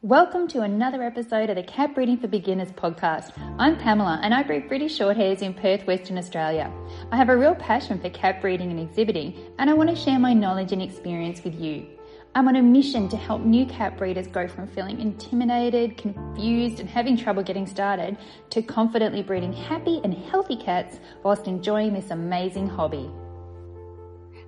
Welcome to another episode of the Cat Breeding for Beginners podcast. I'm Pamela and I breed British Shorthairs in Perth, Western Australia. I have a real passion for cat breeding and exhibiting, and I want to share my knowledge and experience with you. I'm on a mission to help new cat breeders go from feeling intimidated, confused and having trouble getting started to confidently breeding happy and healthy cats whilst enjoying this amazing hobby.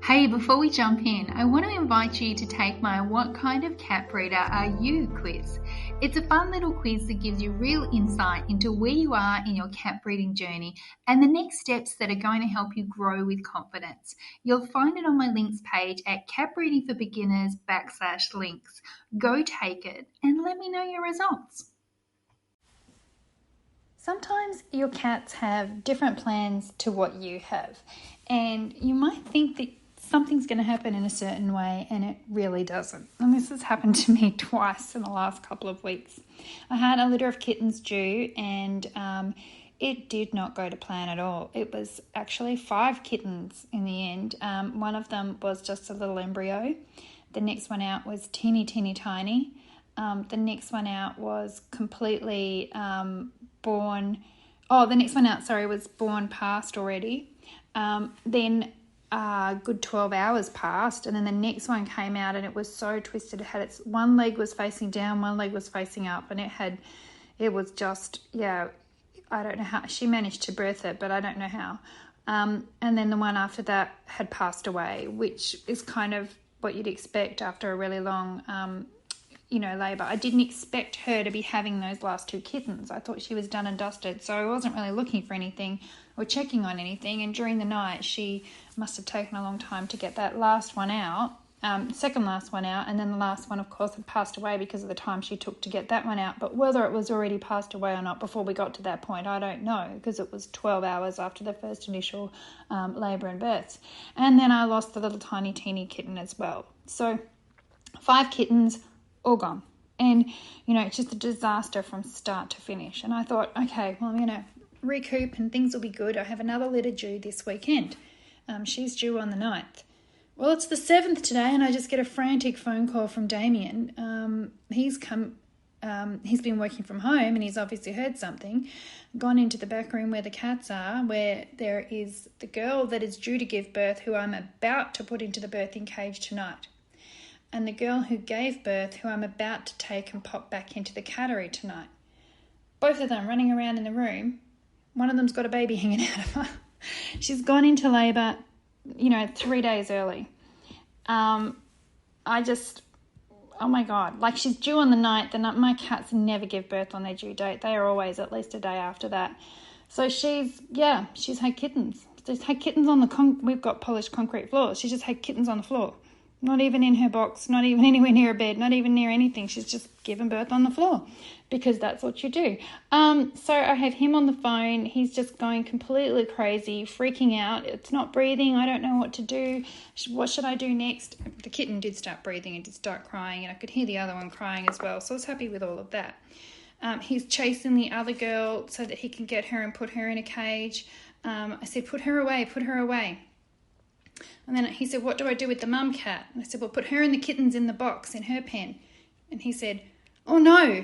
Hey, before we jump in, I want to invite you to take my What Kind of Cat Breeder Are You quiz. It's a fun little quiz that gives you real insight into where you are in your cat breeding journey and the next steps that are going to help you grow with confidence. You'll find it on my links page at catbreedingforbeginners/links. Go take it and let me know your results. Sometimes your cats have different plans to what you have, and you might think that something's going to happen in a certain way and it really doesn't. And this has happened to me twice in the last couple of weeks. I had a litter of kittens due and it did not go to plan at all. It was actually 5 kittens in the end. One of them was just a little embryo. The next one out was teeny tiny. The next one out was completely born. Oh, the next one out, was born past already. Then good 12 hours passed, and then the next one came out and it was so twisted. It had its one leg was facing down, one leg was facing up, and it was just, I don't know how she managed to birth it, but I don't know how. And then the one after that had passed away, which is kind of what you'd expect after a really long labour. I didn't expect her to be having those last 2 kittens. I thought she was done and dusted, so I wasn't really looking for anything or checking on anything. And during the night, she must have taken a long time to get that last one out, second last one out, and then the last one, of course, had passed away because of the time she took to get that one out. But whether it was already passed away or not before we got to that point, I don't know, because it was 12 hours after the first initial labour and births. And then I lost the little tiny teeny kitten as well. So 5 kittens, all gone. And, it's just a disaster from start to finish. And I thought, okay, well, I'm going to recoup and things will be good. I have another litter due this weekend. She's due on the 9th. Well, it's the 7th today and I just get a frantic phone call from Damien. He's been working from home and he's obviously heard something, gone into the back room where the cats are, where there is the girl that is due to give birth, who I'm about to put into the birthing cage tonight, and the girl who gave birth, who I'm about to take and pop back into the cattery tonight. Both of them running around in the room. One of them's got a baby hanging out of her. She's gone into labour, 3 days early. Oh my God, she's due on the 9th, and my cats never give birth on their due date. They are always at least a day after that. So she's had kittens. She's had kittens on we've got polished concrete floors. She's just had kittens on the floor. Not even in her box, not even anywhere near a bed, not even near anything. She's just given birth on the floor because that's what you do. So I have him on the phone. He's just going completely crazy, freaking out. It's not breathing. I don't know what to do. What should I do next? The kitten did start breathing and did start crying, and I could hear the other one crying as well. So I was happy with all of that. He's chasing the other girl so that he can get her and put her in a cage. I said, put her away. And then he said, what do I do with the mum cat? And I said, well, put her and the kittens in the box in her pen. And he said, oh no,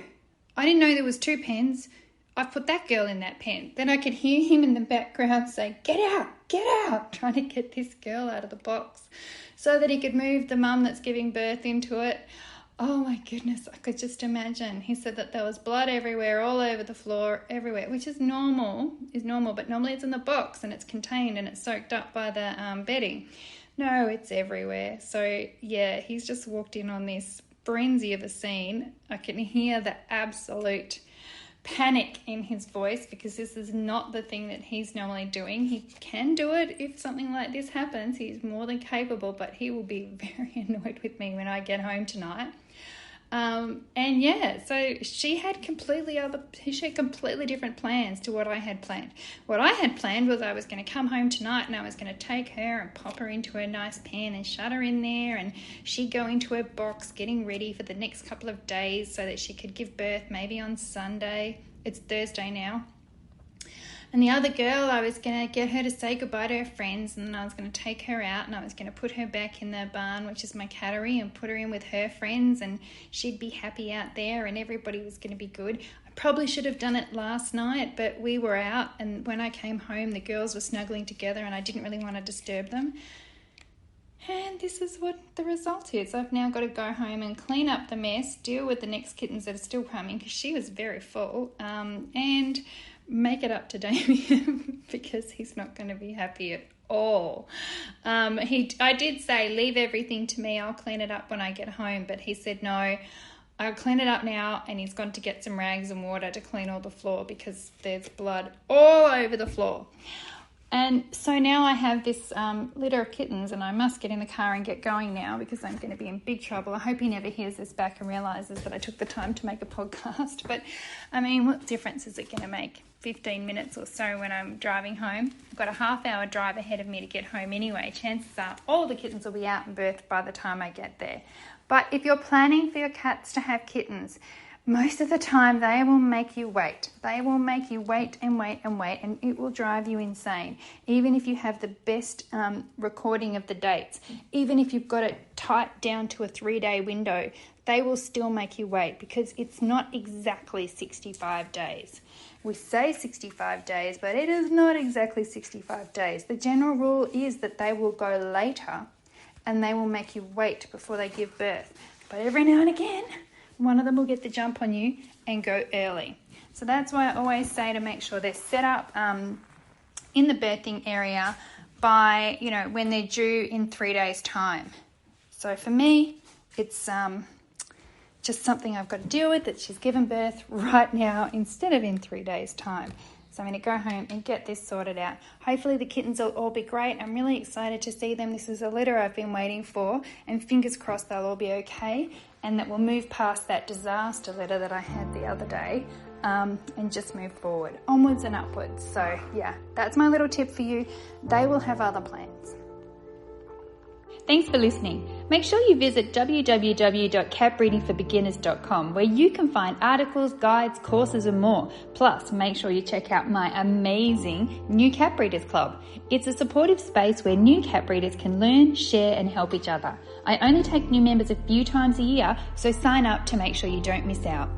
I didn't know there was 2 pens. I've put that girl in that pen. Then I could hear him in the background say, get out, trying to get this girl out of the box so that he could move the mum that's giving birth into it. Oh my goodness, I could just imagine. He said that there was blood everywhere, all over the floor, everywhere, which is normal, but normally it's in the box and it's contained and it's soaked up by the bedding. No, it's everywhere. So yeah, he's just walked in on this frenzy of a scene. I can hear the absolute panic in his voice because this is not the thing that he's normally doing. He can do it if something like this happens. He's more than capable, but he will be very annoyed with me when I get home tonight. So she had completely different plans to what I had planned. What I had planned was I was going to come home tonight and I was going to take her and pop her into a nice pen and shut her in there, and she'd go into her box getting ready for the next couple of days so that she could give birth maybe on Sunday. It's Thursday now. And the other girl, I was going to get her to say goodbye to her friends, and then I was going to take her out and I was going to put her back in the barn, which is my cattery, and put her in with her friends, and she'd be happy out there and everybody was going to be good. I probably should have done it last night, but we were out, and when I came home the girls were snuggling together and I didn't really want to disturb them. And this is what the result is. I've now got to go home and clean up the mess, deal with the next kittens that are still coming because she was very full, and make it up to Damien because he's not going to be happy at all. I did say, leave everything to me, I'll clean it up when I get home, but he said no, I'll clean it up now, and he's gone to get some rags and water to clean all the floor because there's blood all over the floor. And so now I have this litter of kittens, and I must get in the car and get going now because I'm going to be in big trouble. I hope he never hears this back and realises that I took the time to make a podcast. But, I mean, what difference is it going to make? 15 minutes or so when I'm driving home. I've got a half-hour drive ahead of me to get home anyway. Chances are all the kittens will be out and birthed by the time I get there. But if you're planning for your cats to have kittens, most of the time they will make you wait. They will make you wait and wait and wait, and it will drive you insane. Even if you have the best recording of the dates, even if you've got it tight down to a 3-day window, they will still make you wait because it's not exactly 65 days. We say 65 days, but it is not exactly 65 days. The general rule is that they will go later and they will make you wait before they give birth. But every now and again, one of them will get the jump on you and go early. So that's why I always say to make sure they're set up in the birthing area by, when they're due in 3 days' time. So for me, it's just something I've got to deal with, that she's given birth right now instead of in 3 days' time. So I'm going to go home and get this sorted out. Hopefully the kittens will all be great. I'm really excited to see them. This is a litter I've been waiting for, and fingers crossed they'll all be okay, and that we'll move past that disaster litter that I had the other day and just move forward, onwards and upwards. So yeah, that's my little tip for you. They will have other plans. Thanks for listening. Make sure you visit www.catbreedingforbeginners.com where you can find articles, guides, courses and more. Plus, make sure you check out my amazing New Cat Breeders Club. It's a supportive space where new cat breeders can learn, share and help each other. I only take new members a few times a year, so sign up to make sure you don't miss out.